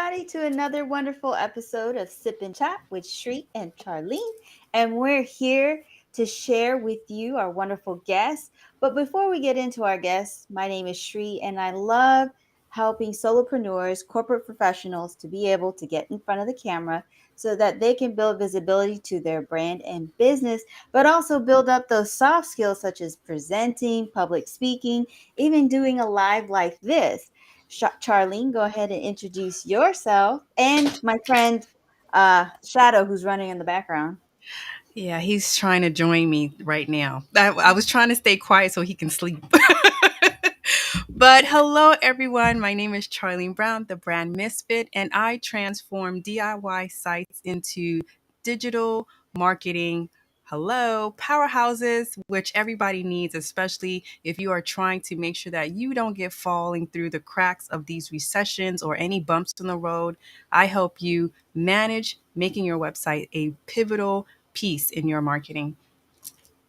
everybody, to another wonderful episode of Sip and Chat with Shri and Charlene. And we're here to share with you our wonderful guests. But before we get into our guests, my name is Shri, and I love helping solopreneurs, corporate professionals to be able to get in front of the camera so that they can build visibility to their brand and business, but also build up those soft skills such as presenting, public speaking, even doing a live like this. Charlene, go ahead and introduce yourself and my friend Shadow, who's running in the background. Yeah, he's trying to join me right now. I was trying to stay quiet so he can sleep. But hello, everyone. My name is Charlene Brown, the brand misfit, and I transform DIY sites into digital marketing. Hello, powerhouses, which everybody needs, especially if you are trying to make sure that you don't get falling through the cracks of these recessions or any bumps in the road. I help you manage making your website a pivotal piece in your marketing.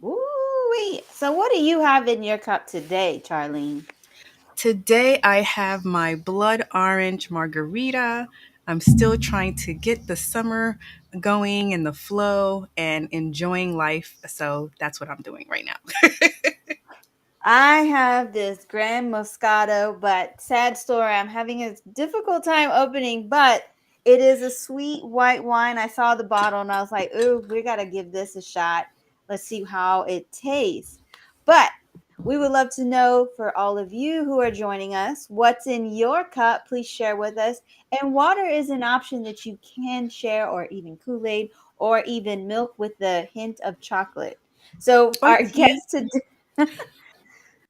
Ooh, so what do you have in your cup today, Charlene? Today I have my blood orange margarita. I'm still trying to get the summer going and the flow and enjoying life. So that's what I'm doing right now. I have this Grand Moscato, but sad story, I'm having a difficult time opening, but it is a sweet white wine. I saw the bottle and I was like, ooh, we got to give this a shot. Let's see how it tastes. But we would love to know, for all of you who are joining us, what's in your cup. Please share with us. And water is an option that you can share, or even Kool-Aid, or even milk with the hint of chocolate. So Or our tea. guest today.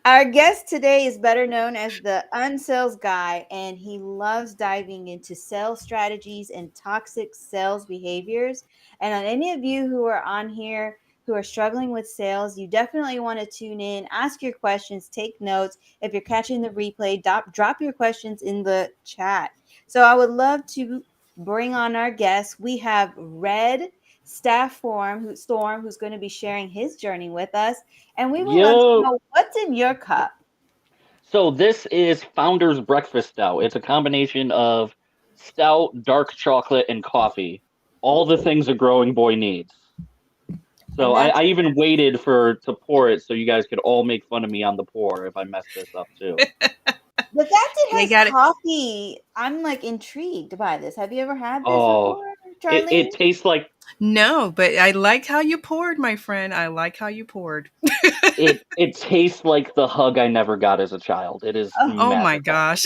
Our guest today is better known as the unsales guy, and he loves diving into sales strategies and toxic sales behaviors. And on any of you who are on here who are struggling with sales, you definitely want to tune in, ask your questions, take notes. If you're catching the replay, drop your questions in the chat. So I would love to bring on our guests. We have Red Storm, who's going to be sharing his journey with us. And we would love to Yo. know what's in your cup. So this is Founder's Breakfast Stout. It's a combination of stout, dark chocolate, and coffee. All the things a growing boy needs. So And I, that's I even waited for to pour it so you guys could all make fun of me on the pour if I mess this up too. the fact it They has got it. coffee. I'm like intrigued by this. Have you ever had this Oh, before, it Charlene? tastes like No, but I like how you poured, my friend. I like how you poured. it tastes like the hug I never got as a child. It is Oh, Oh my magical. gosh.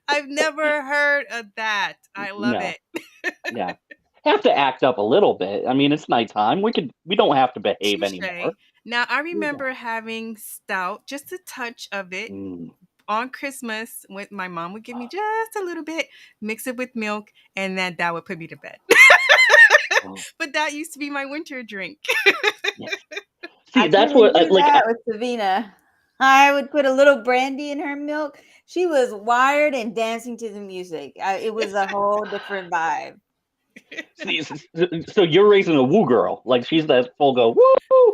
I've never heard of that. I love No, it. yeah. Have to act up a little bit. I mean, it's nighttime. We don't have to behave Touche. anymore. Now, I We don't. remember having stout, just a touch of it, Mm. on Christmas. When my mom would give me just a little bit, mix it with milk, and then that would put me to bed. Oh, But that used to be my winter drink. yeah. I See, that's couldn't what do like. that with Savina. I would put a little brandy in her milk. She was wired and dancing to the music. It was a whole different vibe. See, so you're raising a woo girl. Like she's that full go woo.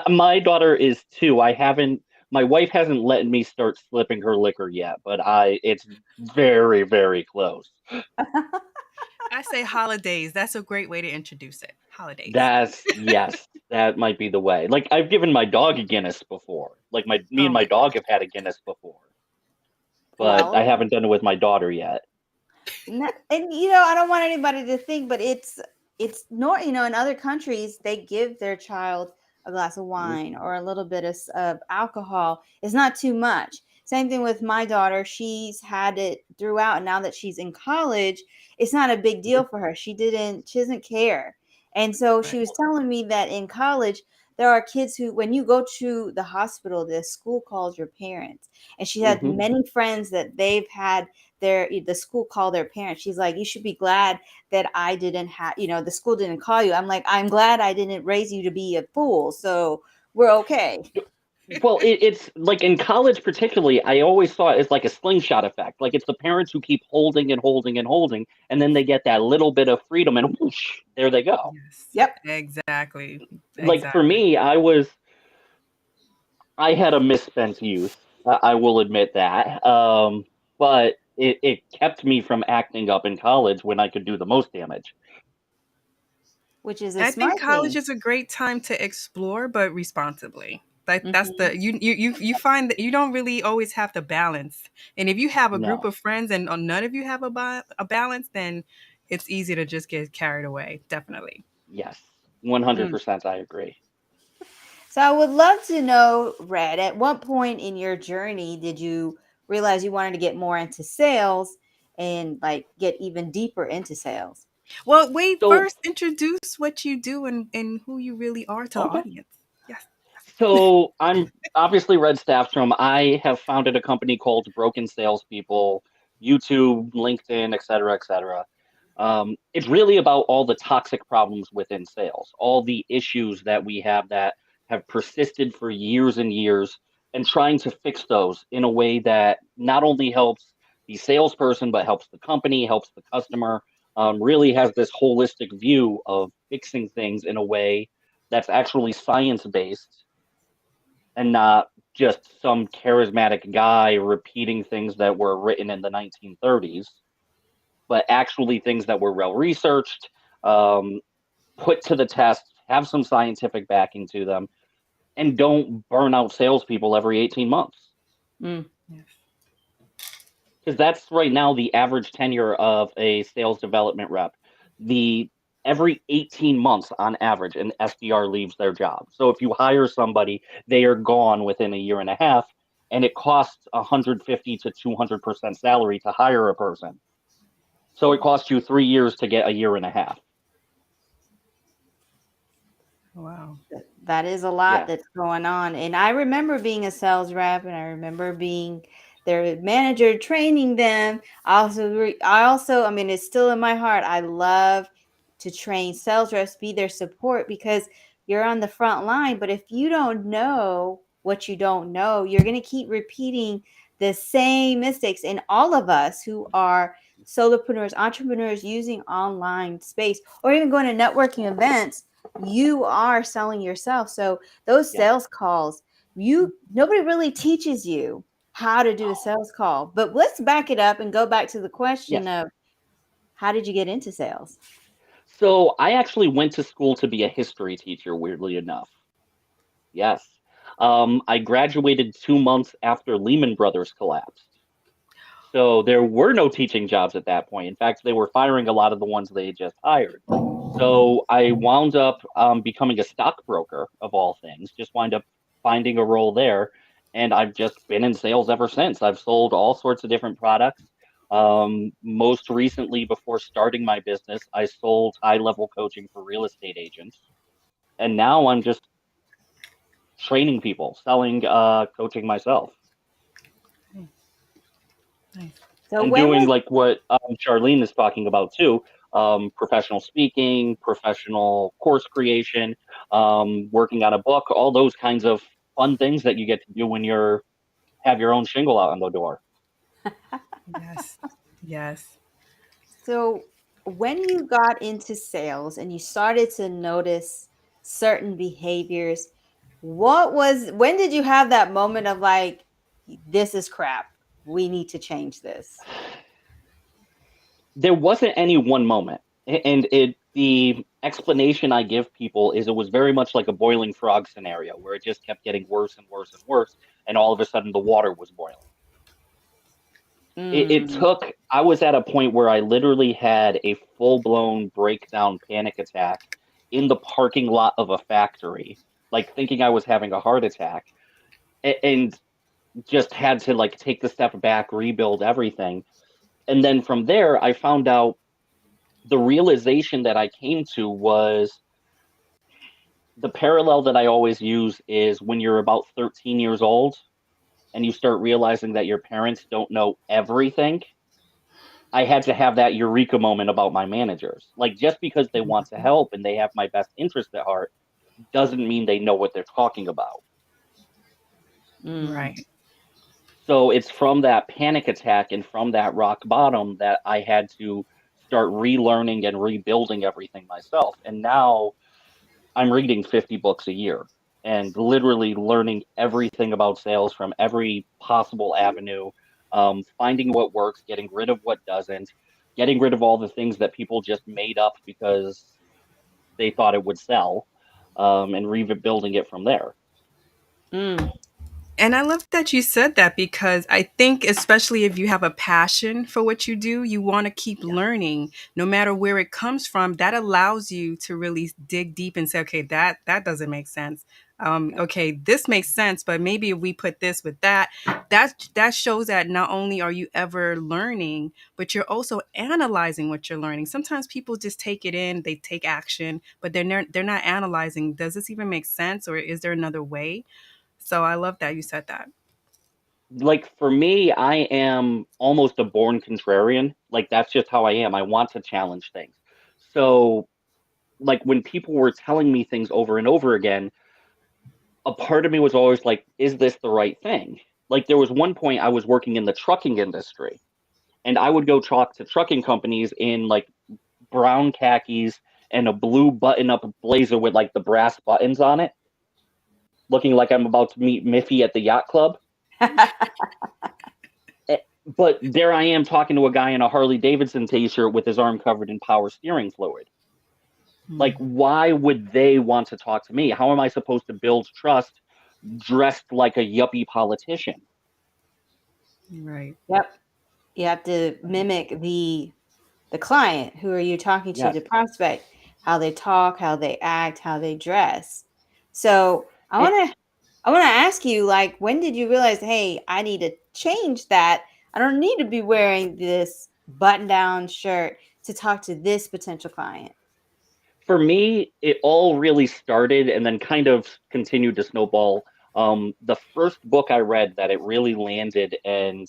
My daughter is 2. I haven't. My wife hasn't let me start slipping her liquor yet, but I. It's very, very close. I say holidays. That's a great way to introduce it. Holidays. That's yes. That might be the way. Like I've given my dog a Guinness before. Like me Oh and my my dog gosh. have had a Guinness before, but I Well, haven't done it with my daughter yet. and I don't want anybody to think, but it's not, in other countries they give their child a glass of Mhm. wine or a little bit of alcohol. It's not too much. Same thing with my daughter. She's had it throughout, and now that she's in college, it's not a big deal for her. She doesn't care. And so she Right. was telling me that in college there are kids who, when you go to the hospital, the school calls your parents. And she had Mhm. many friends that they've had the school call their parents. She's like, you should be glad that I didn't have, the school didn't call you. I'm like, I'm glad I didn't raise you to be a fool. So we're okay. Well, it's like in college, particularly, I always saw it as like a slingshot effect. Like it's the parents who keep holding and holding and holding, and then they get that little bit of freedom, and whoosh, there they go. Yes. Yep. Exactly. Like for Exactly. me, I had a misspent youth, I will admit that. But it kept me from acting up in college when I could do the most damage. which is a I think smart college thing. is a great time to explore, but responsibly. That's Hmm. the you find that you don't really always have to balance. And if you have a group No. of friends and none of you have a balance, then it's easy to just get carried away. Definitely. Yes. 100% I agree. So I would love to know, Red, at what point in your journey did you realize you wanted to get more into sales and like get even deeper into sales? Well, wait, So, first introduce what you do and who you really are to the okay. audience. Yes. So I'm obviously Red Stafstorm. I have founded a company called Broken Salespeople, YouTube, LinkedIn, et cetera, et cetera. It's really about all the toxic problems within sales, all the issues that we have that have persisted for years and years, and trying to fix those in a way that not only helps the salesperson, but helps the company, helps the customer, really has this holistic view of fixing things in a way that's actually science based and not just some charismatic guy repeating things that were written in the 1930s, but actually things that were well researched, um, put to the test, have some scientific backing to them, and don't burn out salespeople every 18 months. Mm. Yes. Because that's right now the average tenure of a sales development rep. The Every 18 months on average, an SDR leaves their job. So if you hire somebody, they are gone within a year and a half, and it costs 150 to 200% salary to hire a person. So it costs you 3 years to get a year and a half. Wow. That is a lot Yeah. that's going on. And I remember being a sales rep and I remember being their manager training them. I mean, it's still in my heart. I love to train sales reps, be their support because you're on the front line. But if you don't know what you don't know, you're going to keep repeating the same mistakes. And all of us who are solopreneurs, entrepreneurs using online space, or even going to networking events, you are selling yourself. So those Yeah. sales calls, you nobody really teaches you how to do a Oh, sales call. But let's back it up and go back to the question yes. of how did you get into sales? So I actually went to school to be a history teacher, weirdly enough. Yes. I graduated 2 months after Lehman Brothers collapsed. So there were no teaching jobs at that point. In fact, they were firing a lot of the ones they just hired. So I wound up becoming a stockbroker of all things, just wind up finding a role there. And I've just been in sales ever since. I've sold all sorts of different products. Most recently, before starting my business, I sold high level coaching for real estate agents. And now I'm just training people, selling coaching myself. Nice. Nice. So And when doing was like what Charlene is talking about too, professional speaking, professional course creation, working on a book, all those kinds of fun things that you get to do when you're have your own shingle out on the door. Yes. Yes. so when you got into sales and you started to notice certain behaviors, when did you have that moment of like, this is crap, we need to change this? There wasn't any one moment, and it the explanation I give people is it was very much like a boiling frog scenario where it just kept getting worse and worse and worse, and all of a sudden the water was boiling. It Mm. took, I was at a point where I literally had a full blown breakdown panic attack in the parking lot of a factory, like thinking I was having a heart attack, and just had to like take the step back, rebuild everything. And then from there, I found out the realization that I came to was the parallel that I always use is when you're about 13 years old and you start realizing that your parents don't know everything. I had to have that eureka moment about my managers. Like, just because they want to help and they have my best interest at heart doesn't mean they know what they're talking about. Mm. Right. So it's from that panic attack and from that rock bottom that I had to start relearning and rebuilding everything myself. And now I'm reading 50 books a year. and literally learning everything about sales from every possible avenue, finding what works, getting rid of what doesn't, getting rid of all the things that people just made up because they thought it would sell, and rebuilding it from there. Mm, And I love that you said that because I think, especially if you have a passion for what you do, you want to keep Yeah. learning no matter where it comes from. That allows you to really dig deep and say, okay, that doesn't make sense. Okay, this makes sense, but maybe if we put this with that, that shows that not only are you ever learning, but you're also analyzing what you're learning. Sometimes people just take it in, they take action, but they're not analyzing. Does this even make sense, or is there another way? So I love that you said that. Like for me, I am almost a born contrarian. Like that's just how I am. I want to challenge things. So like when people were telling me things over and over again, a part of me was always like, is this the right thing? Like there was one point I was working in the trucking industry, and I would go talk to trucking companies in like brown khakis and a blue button up blazer with like the brass buttons on it, looking like I'm about to meet Miffy at the yacht club. Eh, But there I am talking to a guy in a Harley Davidson t-shirt with his arm covered in power steering fluid. Like, Mm, why would they want to talk to me? How am I supposed to build trust dressed like a yuppie politician? right. yep. You have to mimic the client. Who are you talking to? Yes. The prospect, how they talk, how they act, how they dress. So And I want to ask you, like, when did you realize, hey, I need to change that? I don't need to be wearing this button down shirt to talk to this potential client. for me, it all really started and then kind of continued to snowball. The first book I read that it really landed, and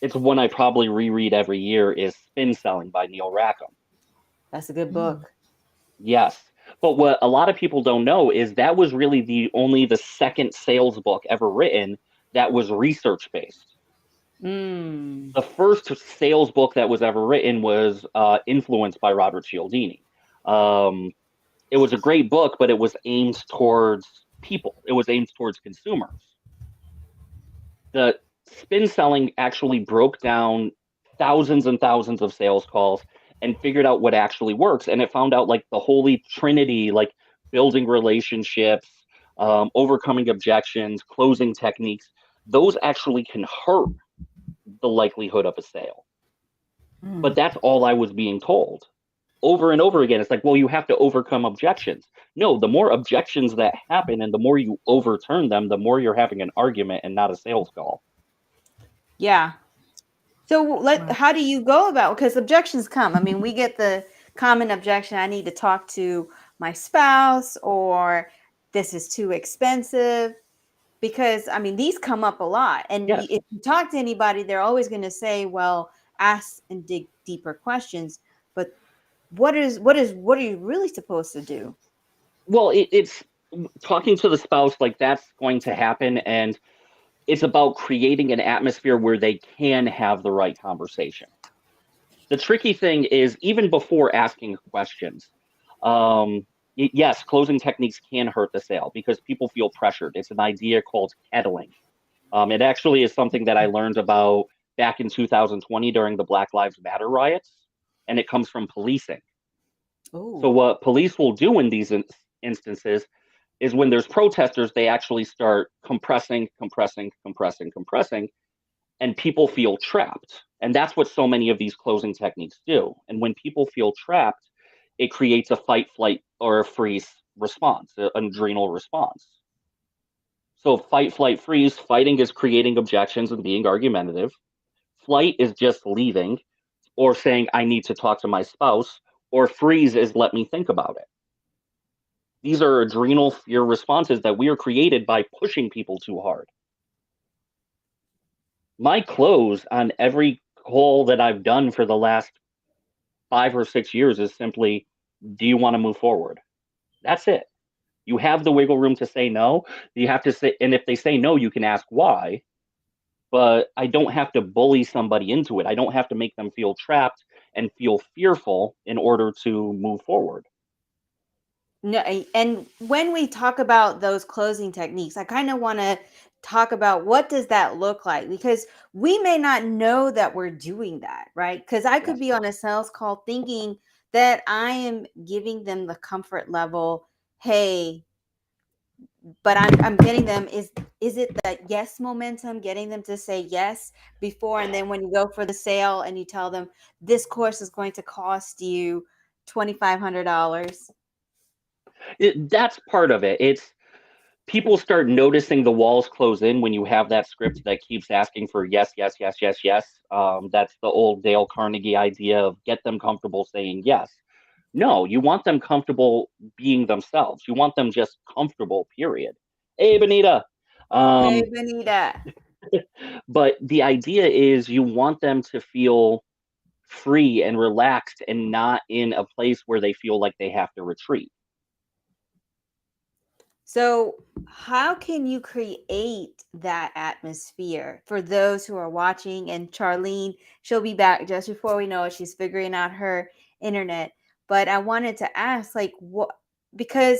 it's one I probably reread every year, is Spin Selling by Neil Rackham. That's a good Mm, book. Yes. But what a lot of people don't know is that was really the second sales book ever written that was research based. Mm. The first sales book that was ever written was influenced by Robert Cialdini. Um, it was a great book, but it was aimed towards people. It was aimed towards consumers. The spin selling actually broke down thousands and thousands of sales calls and figured out what actually works. And it found out like the holy trinity, like building relationships, overcoming objections, closing techniques. Those actually can hurt the likelihood of a sale. But mm. that's all I was being told over and over again. It's like, well, you have to overcome objections. No, the more objections that happen and the more you overturn them, the more you're having an argument and not a sales call. Yeah. So Wow. how do you go about, because objections come. I mean, we get the common objection, I need to talk to my spouse, or this is too expensive. Because I mean, these come up a lot. And Yes. if you talk to anybody, they're always going to say, well, ask and dig deeper questions. But what are you really supposed to do? Well, it's talking to the spouse, like that's going to happen. And it's about creating an atmosphere where they can have the right conversation. The tricky thing is, even before asking questions, um, yes, closing techniques can hurt the sale because people feel pressured. It's an idea called kettling. It actually is something that I learned about back in 2020 during the Black Lives Matter riots, and it comes from policing. So, Oh, what police will do in these instances is when there's protesters, they actually start compressing, compressing, compressing, compressing, and people feel trapped. And that's what so many of these closing techniques do. And when people feel trapped, it creates a fight, flight, or a freeze response, an adrenal response. So, fight, flight, freeze, fighting is creating objections and being argumentative. Flight is just leaving or saying, I need to talk to my spouse, or freeze is let me think about it. These are adrenal fear responses that we are created by pushing people too hard. My close on every call that I've done for the last 5 or 6 years is simply, do you want to move forward? That's it. You have the wiggle room to say no. You have to say, and if they say no, you can ask why. But I don't have to bully somebody into it. I don't have to make them feel trapped and feel fearful in order to move forward. No, and when we talk about those closing techniques, I kind of want to talk about what does that look like, because we may not know that we're doing that, right? Because I could Yes. be on a sales call thinking that I am giving them the comfort level. Hey, but I'm getting them, is it that yes momentum, getting them to say yes before, and then when you go for the sale and you tell them this course is going to cost you $2,500. That's part of it. It's people start noticing the walls close in when you have that script that keeps asking for yes, yes, yes, yes, yes. That's the old Dale Carnegie idea of get them comfortable saying yes. No, you want them comfortable being themselves. You want them just comfortable, period. Hey, Benita. Hey, Um, Benita. but the idea is you want them to feel free and relaxed and not in a place where they feel like they have to retreat. So, how can you create that atmosphere for those who are watching? And Charlene, she'll be back just before we know it. She's figuring out her internet. But I wanted to ask, like, what, because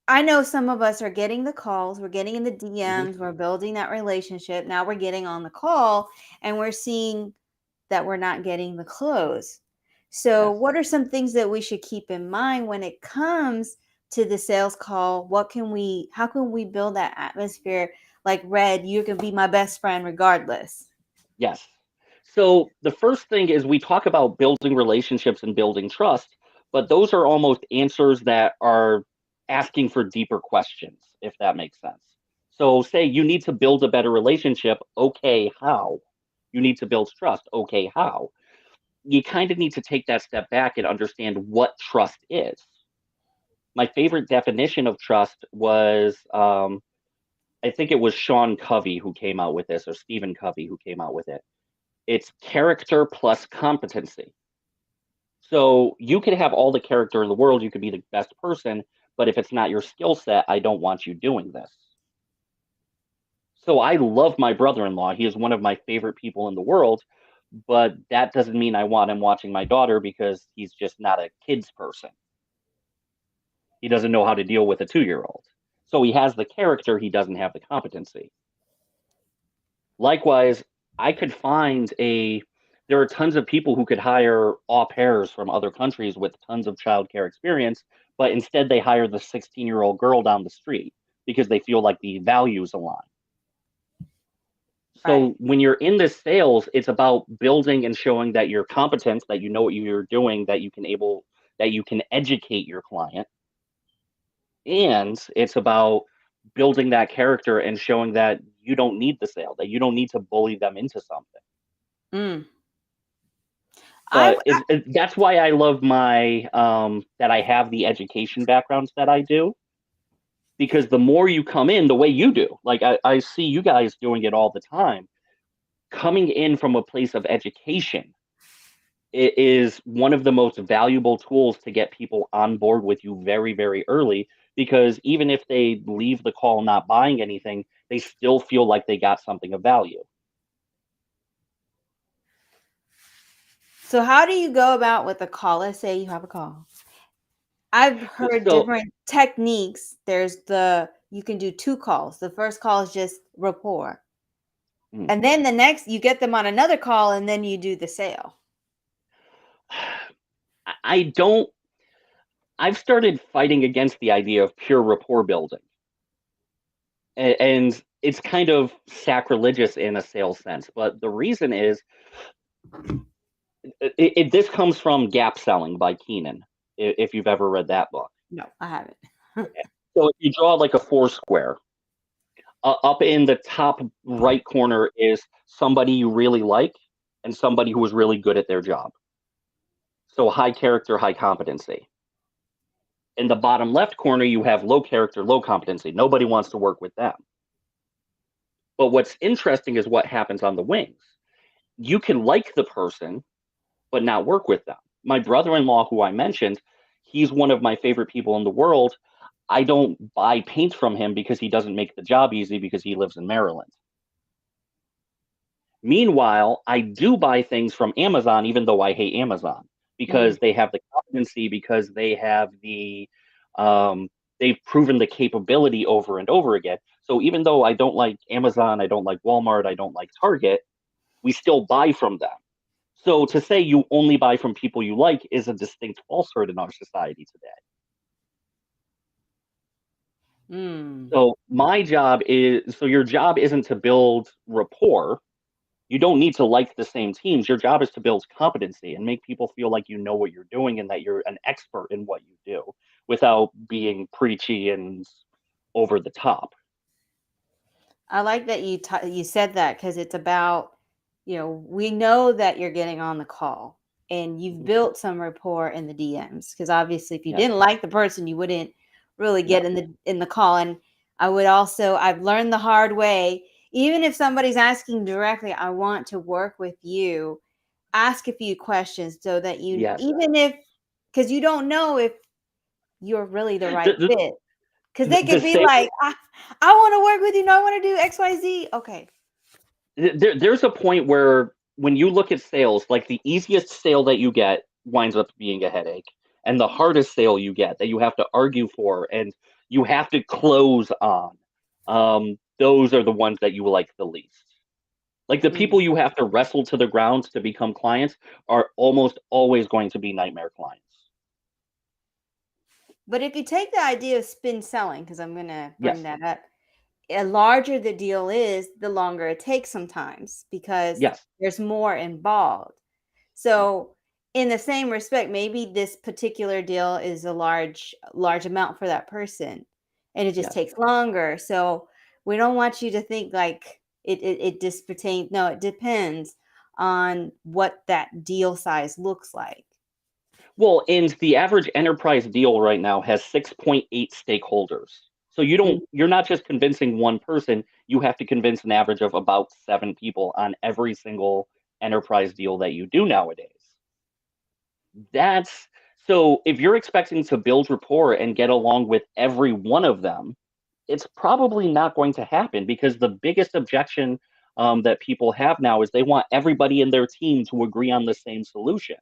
I know some of us are getting the calls, we're getting in the Mhm. DMs, we're building that relationship. Now we're getting on the call and we're seeing that we're not getting the close. So, Yes. what are some things that we should keep in mind when it comes to the sales call? How can we build that atmosphere? Like, Red, you can be my best friend regardless. Yes. So the first thing is we talk about building relationships and building trust, but those are almost answers that are asking for deeper questions, if that makes sense. So say you need to build a better relationship. Okay, how? You need to build trust. Okay, how? You kind of need to take that step back and understand what trust is. My favorite definition of trust was, I think it was Sean Covey who came out with this, or Stephen Covey who came out with it. It's character plus competency. So you could have all the character in the world, you could be the best person, but if it's not your skill set, I don't want you doing this. So I love my brother-in-law. He is one of my favorite people in the world, but that doesn't mean I want him watching my daughter because he's just not a kids person. He doesn't know how to deal with a 2-year-old. So he has the character, he doesn't have the competency. Likewise, I could find a there are tons of people who could hire au pairs from other countries with tons of childcare experience, but instead they hire the 16-year-old girl down the street because they feel like the values align. Right. So when you're in this sales, it's about building and showing that you're competent, that you know what you're doing, that you can educate your client, and it's about building that character and showing that you don't need the sale, that you don't need to bully them into something. Mm. I, But that's why I love my that I have the education backgrounds that I do, because the more you come in the way you do, like I see you guys doing it all the time, coming in from a place of education, it is one of the most valuable tools to get people on board with you very, very early. Because even if they leave the call not buying anything, they still feel like they got something of value. so how do you go about with a call? Let's say you have a call. I've heard So, different techniques. You can do two calls. The first call is just rapport. mm, And then the next, you get them on another call and then you do the sale. I don't. I've started fighting against the idea of pure rapport building. And it's kind of sacrilegious in a sales sense. But the reason is, this comes from Gap Selling by Keenan, if you've ever read that book. No, I haven't. So if you draw like a four square, up in the top right corner is somebody you really like and somebody who is really good at their job. So high character, high competency. In the bottom left corner, you have low character, low competency. Nobody wants to work with them. But what's interesting is what happens on the wings. You can like the person, but not work with them. My brother-in-law, who I mentioned, he's one of my favorite people in the world. I don't buy paint from him because he doesn't make the job easy because he lives in Maryland. Meanwhile, I do buy things from Amazon, even though I hate Amazon, Mm. because they have the competency, because they have the Um, they've proven the capability over and over again. So even though I don't like Amazon, I don't like Walmart, I don't like Target, we still buy from them. So to say you only buy from people you like is a distinct falsehood in our society today. Mm. So your job isn't to build rapport. You don't need to like the same teams. Your job is to build competency and make people feel like you know what you're doing and that you're an expert in what you do without being preachy and over the top. I like that you said that because it's about, we know that you're getting on the call and you've Mhm. built some rapport in the DMs because obviously if you Yes. didn't like the person, you wouldn't really get No. in the call. And I've learned the hard way, even if somebody's asking directly, I want to work with you, ask a few questions so that Yes. even if, because you don't know if you're really the right The, fit. Because the, they the could be sales like, I want to work with you. No, I want to do XYZ. Okay. there's a point where when you look at sales, like the easiest sale that you get winds up being a headache, and the hardest sale you get that you have to argue for and you have to close on, those are the ones that you like the least. Like the people Mm. you have to wrestle to the ground to become clients are almost always going to be nightmare clients. But if you take the idea of spin selling, because I'm going to bring Yes, that up, a larger the deal is, the longer it takes sometimes because yes, there's more involved. yes, So, in the same respect, maybe this particular deal is a large amount for that person, and it just yes. takes longer. So, we don't want you to think like it just pertains. No, it depends on what that deal size looks like. Well, and the average enterprise deal right now has 6.8 stakeholders. So you're not just convincing one person, you have to convince an average of about 7 people on every single enterprise deal that you do nowadays. That's so if you're expecting to build rapport and get along with every one of them, it's probably not going to happen because the biggest objection that people have now is they want everybody in their team to agree on the same solution.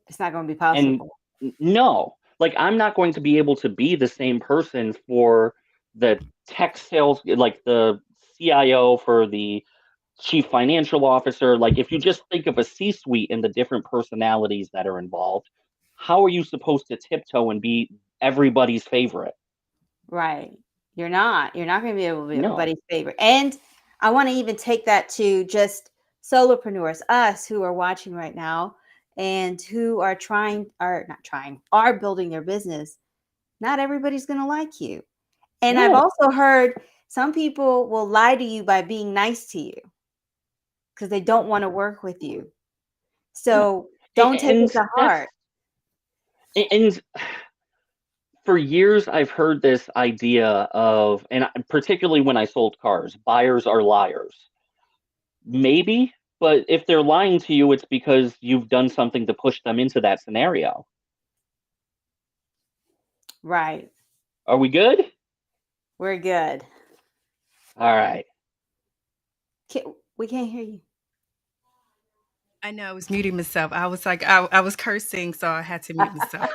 It's not going to be And possible. no, like I'm not going to be able to be the same person for the tech sales, like the CIO, for the chief financial officer. Like if you just think of a C-suite and the different personalities that are involved, how are you supposed to tiptoe and be everybody's favorite? Right. You're not. You're not going to be able to be No. everybody's favorite. And I want to even take that to just solopreneurs, us who are watching right now and who are not trying, are building their business. Not everybody's going to like you. And I've No. also heard some people will lie to you by being nice to you because they don't want to work with you. Yeah. So don't take it And to that's heart. and for years I've heard this idea of, and particularly when I sold cars, buyers are liars. Maybe, but if they're lying to you, it's because you've done something to push them into that scenario. Right. Are we good? We're good. All right. We can't hear you. I know I was muting myself. I was like, I was cursing, so I had to mute myself.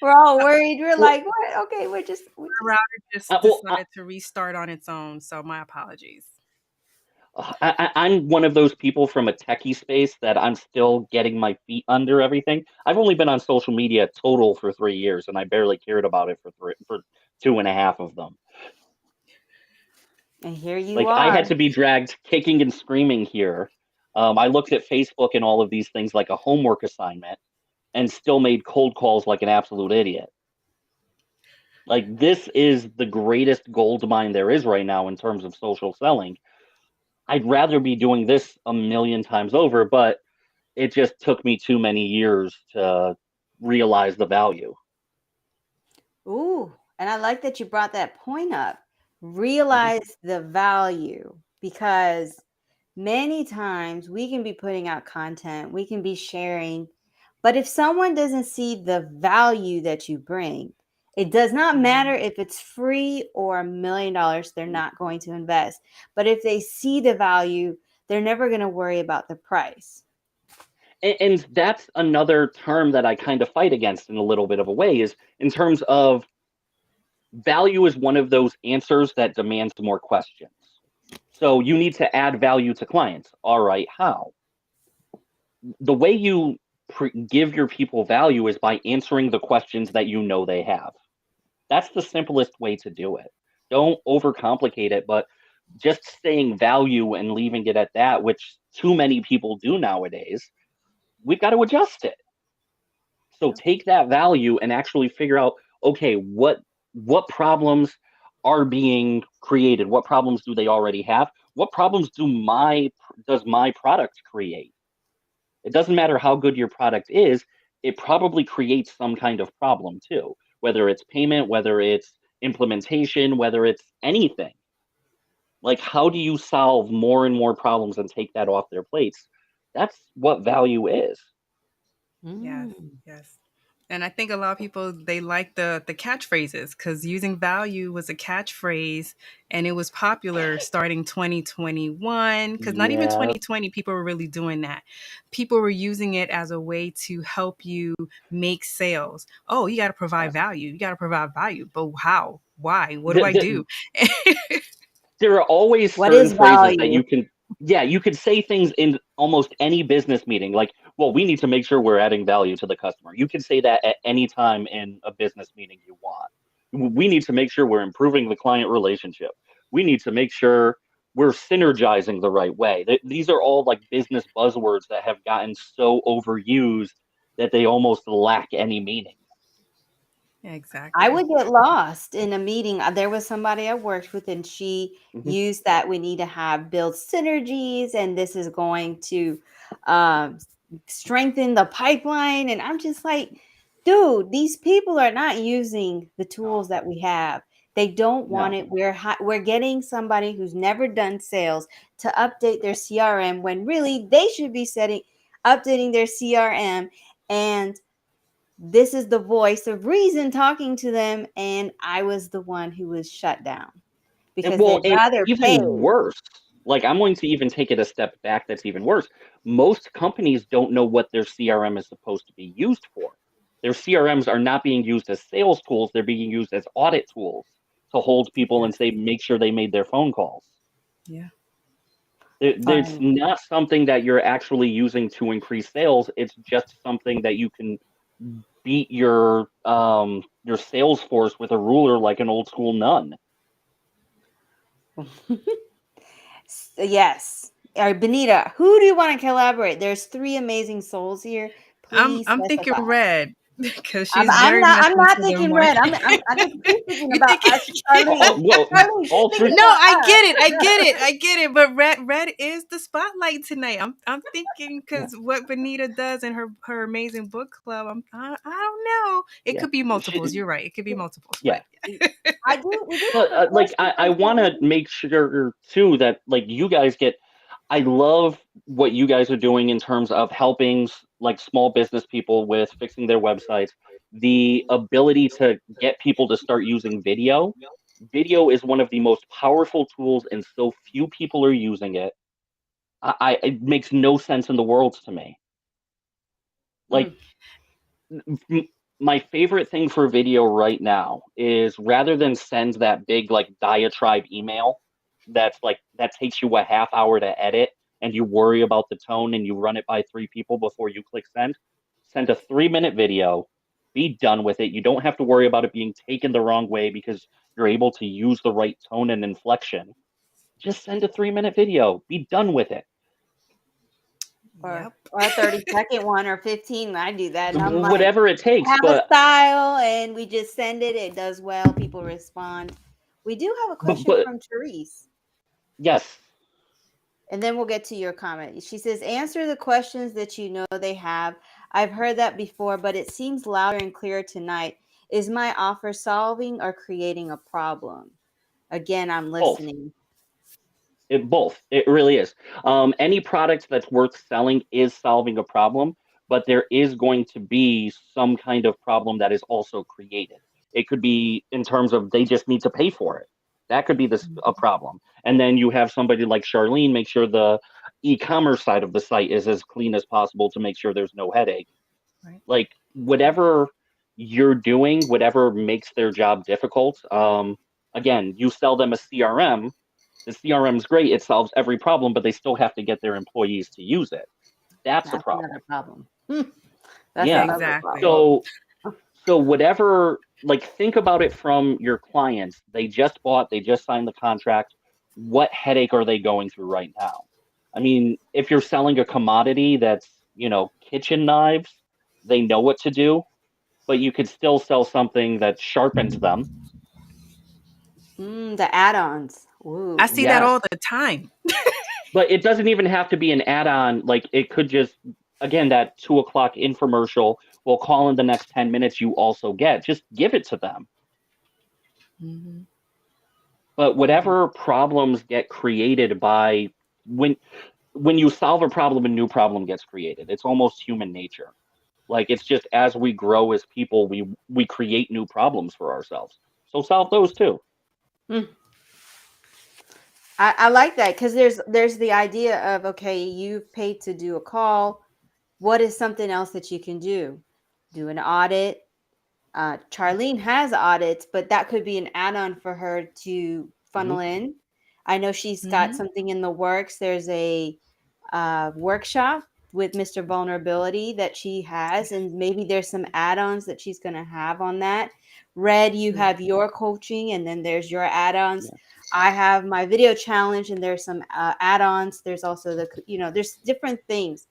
We're all worried. We're Well, like, what? Okay, we My just. router just well, decided to restart on its own, so my apologies. I'm one of those people from a techie space that I'm still getting my feet under everything. I've only been on social media total for 3 years, and I barely cared about it for 2.5 of them. And here you Like I are. had to be dragged kicking and screaming here. I looked at Facebook and all of these things like a homework assignment, and still made cold calls like an absolute idiot. Like this is the greatest gold mine there is right now in terms of social selling. I'd rather be doing this a million times over, but it just took me too many years to realize the value. Ooh, and I like that you brought that point up. Mhm. Realize the value because many times we can be putting out content, we can be sharing, but if someone doesn't see the value that you bring, it does not matter if it's free or $1 million, they're not going to invest. But if they see the value, they're never going to worry about the price. And that's another term that I kind of fight against in a little bit of a way, is in terms of value is one of those answers that demands more questions. So you need to add value to clients. All right, how? The way you give your people value is by answering the questions that you know they have. That's the simplest way to do it. Don't overcomplicate it, but just saying value and leaving it at that, which too many people do nowadays, we've got to adjust it. So take that value and actually figure out, okay, what problems are being created? What problems do they already have? What problems does my product create? It doesn't matter how good your product is, it probably creates some kind of problem too, whether it's payment, whether it's implementation, whether it's anything. Like, how do you solve more and more problems and take that off their plates? That's what value is. Yes, Mm. yes. And I think a lot of people they like the catchphrases because using value was a catchphrase and it was popular starting 2021 because not even Yeah. 2020 people were really doing that. People were using it as a way to help you make sales. Oh, you got to provide Yes. value. You got to provide value. But how? Why? What do The, I the, do? there are always What certain is phrases that value? you can, yeah, you could say things in almost any business meeting, like, well, we need to make sure we're adding value to the customer. You can say that at any time in a business meeting you want. We need to make sure we're improving the client relationship. We need to make sure we're synergizing the right way. These are all like business buzzwords that have gotten so overused that they almost lack any meaning. Yeah, I exactly. would get lost in a meeting. There was somebody I worked with, and she Hmm. used that we need to have build synergies, and this is going to um, strengthen the pipeline. And I'm just like, dude, these people are not using the tools that we have. They don't want No. it. We're getting somebody who's never done sales to update their CRM when really they should be updating their CRM. And this is the voice of reason talking to them, and I was the one who was shut down because Well, they'd and rather pay. even worse, like I'm going to even take it a step back. That's even worse. Most companies don't know what their CRM is supposed to be used for. Their CRMs are not being used as sales tools, they're being used as audit tools to hold people and Yes. say, make sure they made their phone calls. Yeah. There's Fun. not something that you're actually using to increase sales. It's just something that you can beat your sales force with a ruler like an old school nun. Yes. All right, Benita, who do you want to collaborate? There's three amazing souls here. Please I'm thinking specify. red because I'm, she's I'm very not. much I'm into not the thinking red. market. I think she's thinking You about think us, Charlene. Well, Charlene, she's all thinking three. No, about I get it. I get it. us. I get it. But red is the spotlight tonight. I'm thinking Yeah, because what Benita does in her amazing book club. I don't know. It yeah. could be multiples. She, You're right. It could be multiples. yeah. But I do. We do But have a like question I from want to Charlene. make sure too that like you guys get. I love what you guys are doing in terms of helping like small business people with fixing their websites. The ability to get people to start using video. Video is one of the most powerful tools, and so few people are using it. It makes no sense in the world to me. Like Mm. m- my favorite thing for video right now is rather than send that big like diatribe email that takes you a half hour to edit and you worry about the tone and you run it by three people before you click send a 3 minute video, be done with it. You don't have to worry about it being taken the wrong way because you're able to use the right tone and inflection. Just send a 3 minute video, be done with it. or yep. or a 30-second one or 15. I do that, and I'm like, Whatever it takes, have a but style, and we just send it. It does well. People respond. We do have a question but from Therese, yes. and then we'll get to your comment. She says, "Answer the questions that you know they have. I've heard that before, but it seems louder and clearer tonight. Is my offer solving or creating a problem? Again, I'm Both. listening." Both. It really is. Any product that's worth selling is solving a problem, but there is going to be some kind of problem that is also created. It could be in terms of they just need to pay for it. That could be a problem. And then you have somebody like Charlene make sure the e-commerce side of the site is as clean as possible to make sure there's no headache. Right. Like whatever you're doing, whatever makes their job difficult. Again, you sell them a CRM. The CRM is great; it solves every problem, but they still have to get their employees to use it. That's a That's problem. another problem. That's Yeah. another Exactly. problem. So so whatever, like think about it from your clients. They just bought, they just signed the contract. What headache are they going through right now? I mean, if you're selling a commodity that's, kitchen knives, they know what to do, but you could still sell something that sharpens them. The add-ons. I Ooh. see that Yes. all the time. But it doesn't even have to be an add-on. Like it could just, again, that 2 o'clock infomercial will call in the next 10 minutes you also get. Just give it to them. Hmm. But whatever problems get created by when when you solve a problem, a new problem gets created. It's almost human nature. Like it's just as we grow as people, we create new problems for ourselves. So solve those too. Mm. I like that because there's the idea of, okay, you've paid to do a call. What is something else that you can do? Do an audit. Charlene has audits, but that could be an add-on for her to Hmm. funnel in. I know she's got Hmm. something in the works. There's a workshop with Mr. Vulnerability that she has, and maybe there's some add-ons that she's going to have on that. Red, you Yeah. have your coaching, and then there's your add-ons. Yeah. I have my video challenge, and there's some add-ons. There's also there's different things.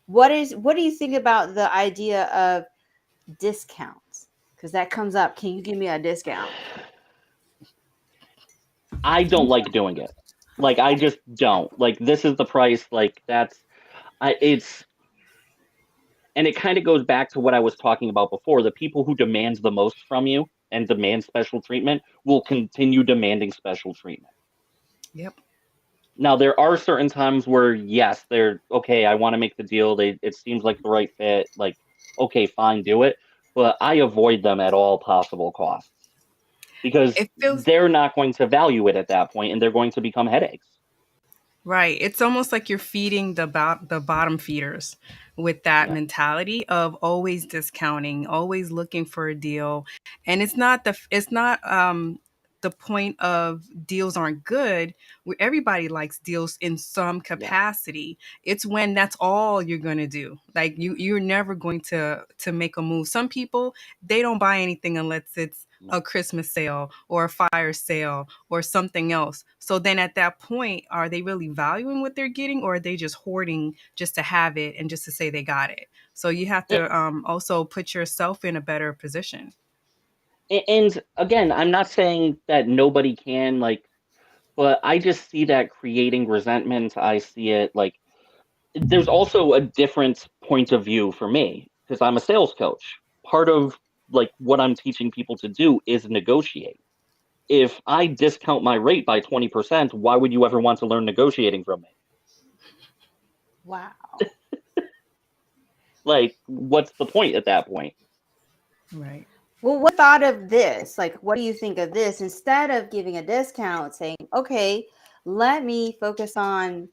What do you think about the idea of discounts? Because that comes up. Can you give me a discount? I don't like doing it. Like I just don't. Like this is the price. Like that's it's and it kind of goes back to what I was talking about before. The people who demand the most from you and demand special treatment will continue demanding special treatment. Yep. Now there are certain times where yes, they're okay, I want to make the deal. It seems like the right fit. Like, okay, fine, do it. But I avoid them at all possible costs because It feels they're not going to value it at that point and they're going to become headaches. right. It's almost like you're feeding the bottom feeders with that Yeah. mentality of always discounting, always looking for a deal. And it's not the point of deals aren't good. Where everybody likes deals in some Yeah. capacity. It's when that's all you're going to do. Like you're never going to make a move. Some people, they don't buy anything unless it's No. a Christmas sale or a fire sale or something else. So then at that point, are they really valuing what they're getting, or are they just hoarding just to have it and just to say they got it? So you have A- to also put yourself in a better position. And again, I'm not saying that nobody can like, but I just see that creating resentment. I see it like there's also a different point of view for me because I'm a sales coach. Part of like what I'm teaching people to do is negotiate. If I discount my rate by 20%, why would you ever want to learn negotiating from me? Wow. Like, what's the point at that point? Right. Well, what thought of this? Like, what do you think of this? Instead of giving a discount, saying, okay, let me focus on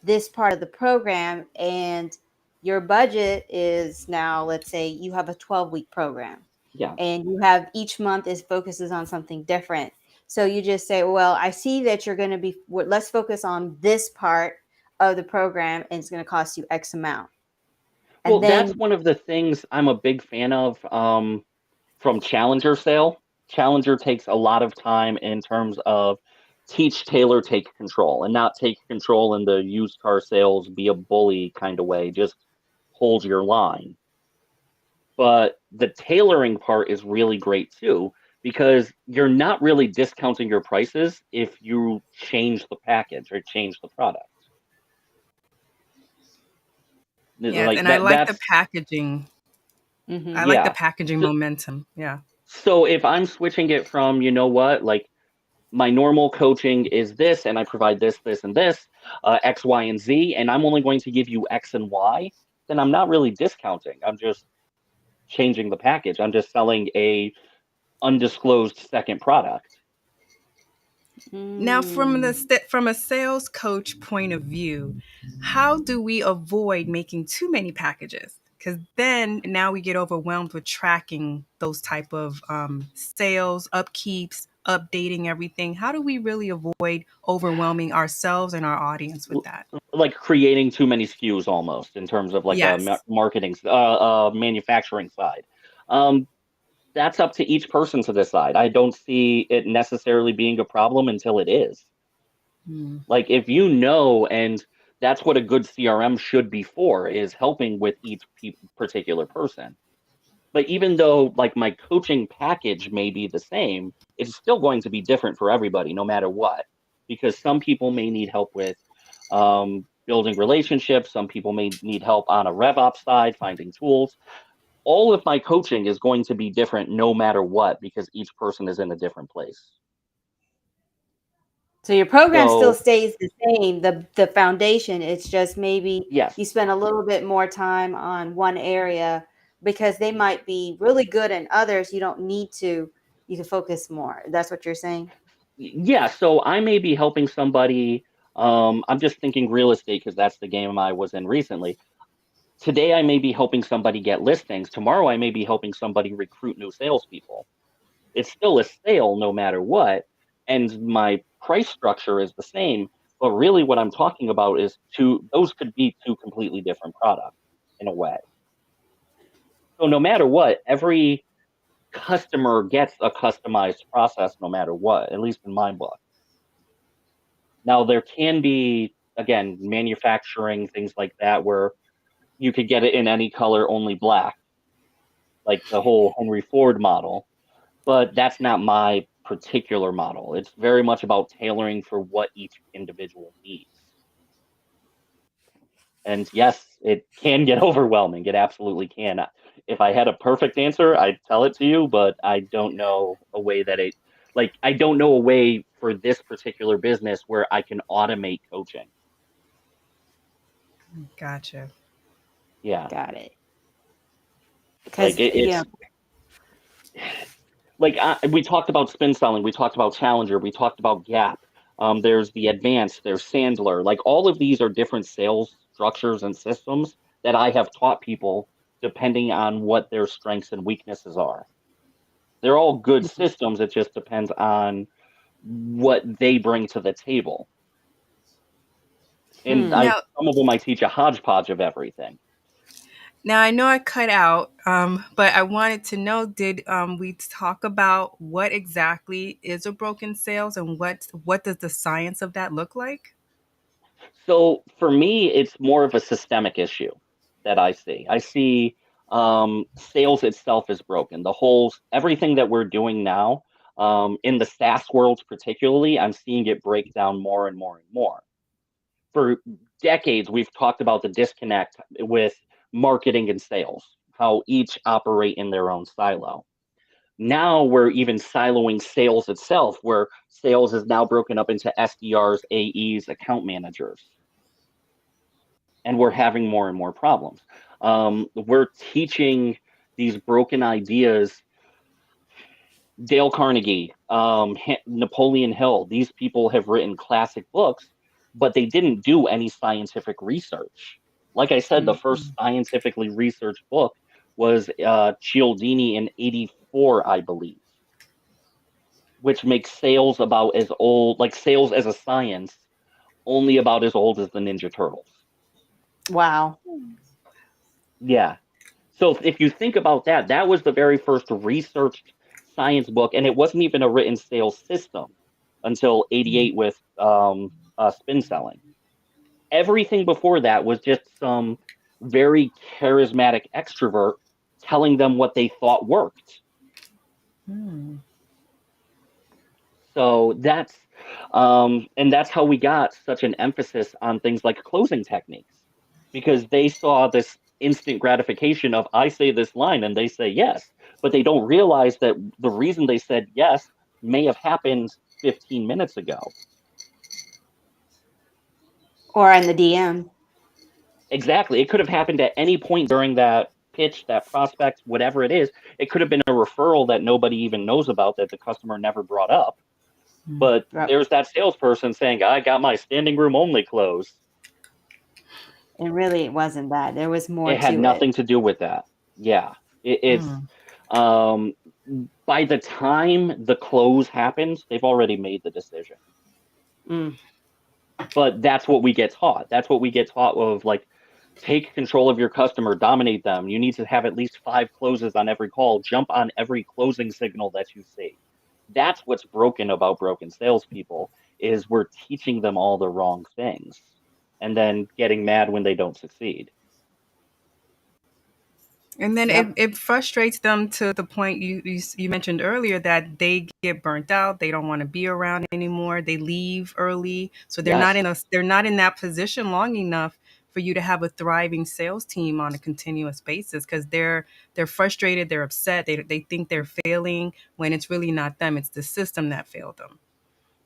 this part of the program, and your budget is now, let's say you have a 12-week program, Yeah. and you have each month is focuses on something different. So you just say, well, I see that you're going to be, let's focus on this part of the program, and it's going to cost you X amount. Well, And that's then, one of the things I'm a big fan of from Challenger sale. Challenger takes a lot of time in terms of teach Taylor take control and not take control in the used car sales, be a bully kind of way. Just hold your line. But the tailoring part is really great too because you're not really discounting your prices if you change the package or change the product. Yes, Like and I like the that's packaging. I mhm. like the yeah. packaging So, momentum. Yeah. so if I'm switching it from, you know what, like my normal coaching is this, and I provide this, this, and this, X, Y, and Z, and I'm only going to give you X and Y, then I'm not really discounting. I'm just changing the package. I'm just selling a undisclosed second product. Now, Mm. from a sales coach point of view, how do we avoid making too many packages? Because then now we get overwhelmed with tracking those type of sales upkeeps, updating everything. How do we really avoid overwhelming ourselves and our audience with that? Like creating too many SKUs almost in terms of like a Yes. marketing, manufacturing side. Um, that's up to each person to decide. I don't see it necessarily being a problem until it is. Hmm. Like if you know, and that's what a good CRM should be for, is helping with each particular person. But even though like my coaching package may be the same, it's still going to be different for everybody, no matter what. Because some people may need help with building relationships. Some people may need help on a RevOps side, finding tools. All of my coaching is going to be different no matter what, because each person is in a different place. So your program still So stays the same, the foundation, it's just maybe yes, you spend a little bit more time on one area because they might be really good in others, you don't need to, you can focus more. That's what you're saying? yeah. So I may be helping somebody. I'm just thinking real estate because that's the game I was in recently. Today, I may be helping somebody get listings. Tomorrow, I may be helping somebody recruit new salespeople. It's still a sale no matter what, and my price structure is the same. But really, what I'm talking about is two. Those could be two completely different products in a way. So no matter what, every customer gets a customized process no matter what, at least in my book. Now, there can be, again, manufacturing, things like that, where you could get it in any color, only black, like the whole Henry Ford model. But that's not my particular model. It's very much about tailoring for what each individual needs. And yes, it can get overwhelming. It absolutely can. If I had a perfect answer, I'd tell it to you, but I don't know a way that I don't know a way for this particular business where I can automate coaching. Gotcha. Yeah. Got it. Like Because yeah. it's like we talked about spin selling, we talked about Challenger, we talked about Gap. There's the Advanced, there's Sandler. Like all of these are different sales structures and systems that I have taught people depending on what their strengths and weaknesses are. They're all good systems. It just depends on what they bring to the table. And Hmm. I Now, some of them I teach a hodgepodge of everything. now I know I cut out, but I wanted to know: did we talk about what exactly is a broken sales, and what does the science of that look like? So for me, it's more of a systemic issue that I see. I see sales itself is broken. The whole everything that we're doing now in the SaaS world, particularly, I'm seeing it break down more and more and more. For decades, we've talked about the disconnect with marketing and sales, how each operate in their own silo. Now we're even siloing sales itself, where sales is now broken up into SDRs, AEs, account managers, and we're having more and more problems. We're teaching these broken ideas. Dale Carnegie, Napoleon Hill, these people have written classic books, but they didn't do any scientific research. Like I said, the first Mhm. scientifically researched book was Cialdini in '84, I believe, which makes sales about as old, like sales as a science, only about as old as the Ninja Turtles. Wow. Yeah. So if you think about that, that was the very first researched science book, and it wasn't even a written sales system until '88 with spin selling. Everything before that was just some very charismatic extrovert telling them what they thought worked. Hmm. So and that's how we got such an emphasis on things like closing techniques, because they saw this instant gratification of I say this line and they say yes, but they don't realize that the reason they said yes may have happened 15 minutes ago. Or in the DM. Exactly. It could have happened at any point during that pitch, that prospect, whatever it is. It could have been a referral that nobody even knows about that the customer never brought up. But Yep. there's that salesperson saying, I got my standing room only closed. And really, it wasn't that. There was more It had to it. nothing to do with that. Yeah. It's Mm. um by the time the close happens, they've already made the decision. Mm. But that's what we get taught. That's what we get taught of, like, take control of your customer, dominate them. You need to have at least 5 closes on every call, jump on every closing signal that you see. That's what's broken about broken salespeople, is we're teaching them all the wrong things and then getting mad when they don't succeed. And then Yep. it frustrates them to the point you mentioned earlier that they get burnt out. They don't want to be around anymore. They leave early, so Yes, they're not in that position long enough for you to have a thriving sales team on a continuous basis because they're frustrated. They're upset. They think they're failing when it's really not them. It's the system that failed them.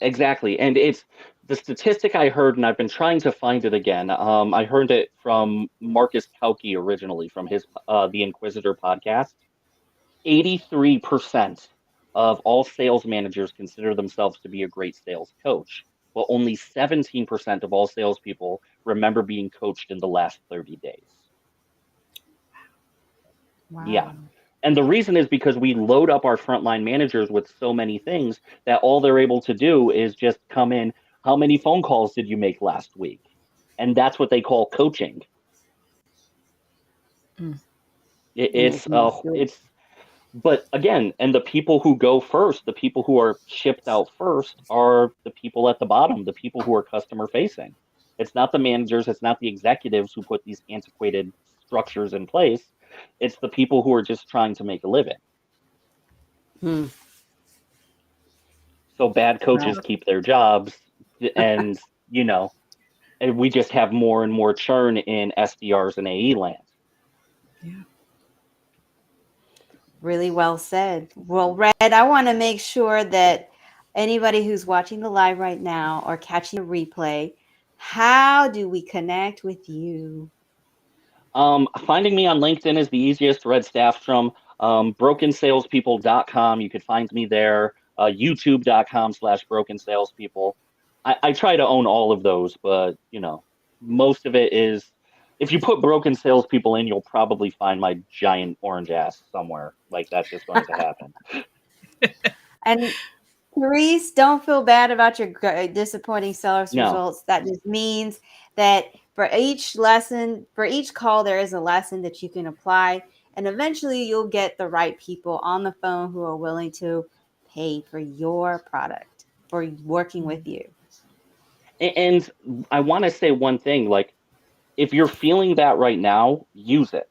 exactly. And it's the statistic I heard, and I've been trying to find it again. I heard it from Marcus Kauke originally from his the Inquisitor podcast. 83% of all sales managers consider themselves to be a great sales coach, but only 17% of all salespeople remember being coached in the last 30 days. Yeah. Wow. And the reason is because we load up our frontline managers with so many things that all they're able to do is just come in. How many phone calls did you make last week? And that's what they call coaching. Mm. And it's not good. It's but again, and the people who go first, the people who are shipped out first, are the people at the bottom, the people who are customer facing. It's not the managers, it's not the executives who put these antiquated structures in place. It's the people who are just trying to make a living. Mm. So bad coaches Right. keep their jobs, and you know, and we just have more and more churn in SDRs and AE land. Yeah. Really well said. Well, Red, I want to make sure that anybody who's watching the live right now or catching a replay, how do we connect with you? Finding me on LinkedIn is the easiest. Red Stafstorm. Brokensalespeople.com. You could find me there. YouTube.com/broken salespeople. I try to own all of those, but most of it is, if you put broken salespeople in, you'll probably find my giant orange ass somewhere. Like, that's just going to happen. And Therese, don't feel bad about your disappointing sales No. results. That just means that for each lesson, for each call, there is a lesson that you can apply. And eventually you'll get the right people on the phone who are willing to pay for your product, for working with you. And I want to say one thing, like, if you're feeling that right now, use it.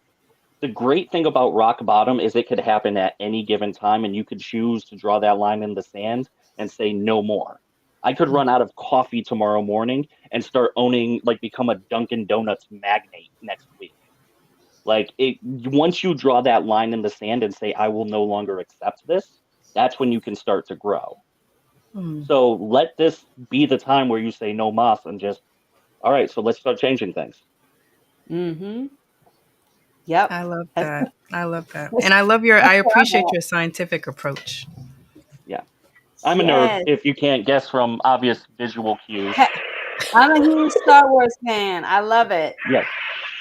The great thing about rock bottom is it could happen at any given time, and you could choose to draw that line in the sand and say no more. I could run out of coffee tomorrow morning and start owning, like, become a Dunkin' Donuts magnate next week. Like, once you draw that line in the sand and say I will no longer accept this, that's when you can start to grow. Mm. So let this be the time where you say no mas and just, all right, so let's start changing things. Mm-hmm. Yep. I love That's, that. I love that. And I that's what I appreciate got. your scientific approach. Yeah. I'm a nerd, Yes. if you can't guess from obvious visual cues. I'm a huge Star Wars fan. I love it. Yes.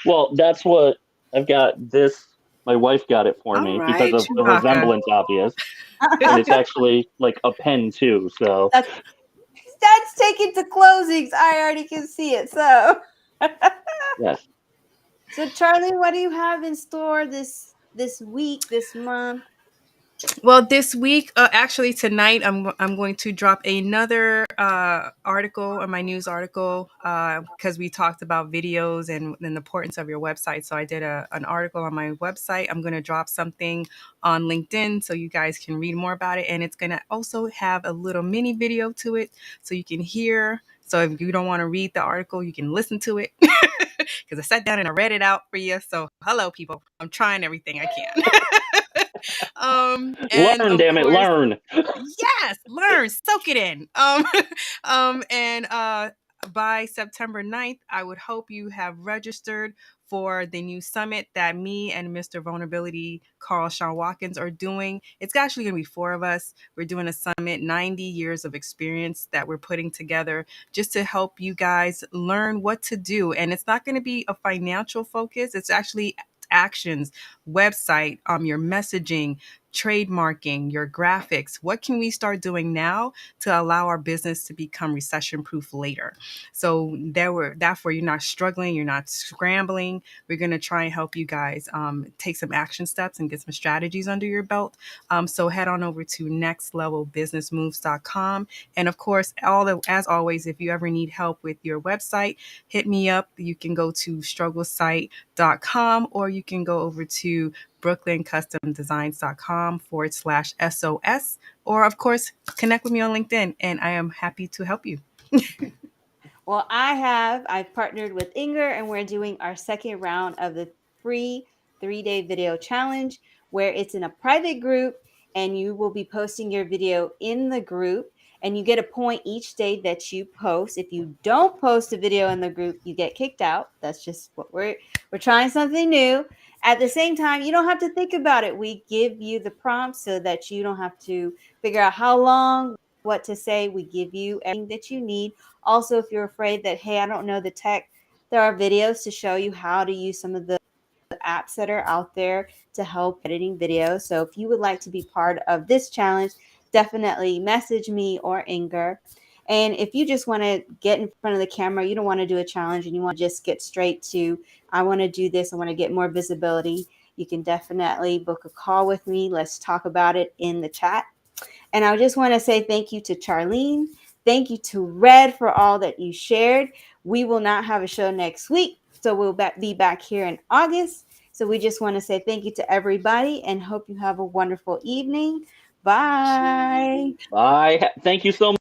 Well, that's what I've got this. My wife got it for All me because right, of the Chewbacca. resemblance, obvious. And it's actually like a pen, too. So, that's that's taken to closings. I already can see it. So yes. so Charlie, what do you have in store this week, this month? Well, this week, actually tonight, I'm going to drop another article on my news article because we talked about videos and the importance of your website. So I did an article on my website. I'm going to drop something on LinkedIn so you guys can read more about it, and it's going to also have a little mini video to it so you can hear. So if you don't want to read the article, you can listen to it because I sat down and I read it out for you. So hello, people. I'm trying everything I can. And Learn, of damn it, course, learn. yes, learn, soak it in. And by September 9th, I would hope you have registered for the new summit that me and Mr. Vulnerability Carl Sean Watkins are doing. It's actually going to be four of us. We're doing a summit, 90 years of experience that we're putting together just to help you guys learn what to do. And it's not going to be a financial focus, it's actually actions, website, your messaging, trademarking, your graphics. What can we start doing now to allow our business to become recession proof later? So therefore you're not struggling, you're not scrambling. We're going to try and help you guys take some action steps and get some strategies under your belt. So head on over to nextlevelbusinessmoves.com. And of course, as always, if you ever need help with your website, hit me up. You can go to strugglesite.com, or you can go over to brooklyn.customdesigns.com/SOS. Or, of course, connect with me on LinkedIn, and I am happy to help you. Well, I've partnered with Inger, and we're doing our second round of the free 3-day video challenge, where it's in a private group and you will be posting your video in the group, and you get a point each day that you post. If you don't post a video in the group, you get kicked out. That's just what we're trying something new. At the same time, you don't have to think about it. We give you the prompts so that you don't have to figure out how long, what to say. We give you everything that you need. Also, if you're afraid that, hey, I don't know the tech, there are videos to show you how to use some of the apps that are out there to help editing videos. So if you would like to be part of this challenge, definitely message me or Inger. And if you just want to get in front of the camera, you don't want to do a challenge and you want to just get straight to, I want to do this, I want to get more visibility, you can definitely book a call with me. Let's talk about it in the chat. And I just want to say thank you to Charlene. Thank you to Red for all that you shared. We will not have a show next week, so we'll be back here in August. So we just want to say thank you to everybody and hope you have a wonderful evening. Bye. Bye. Thank you so much.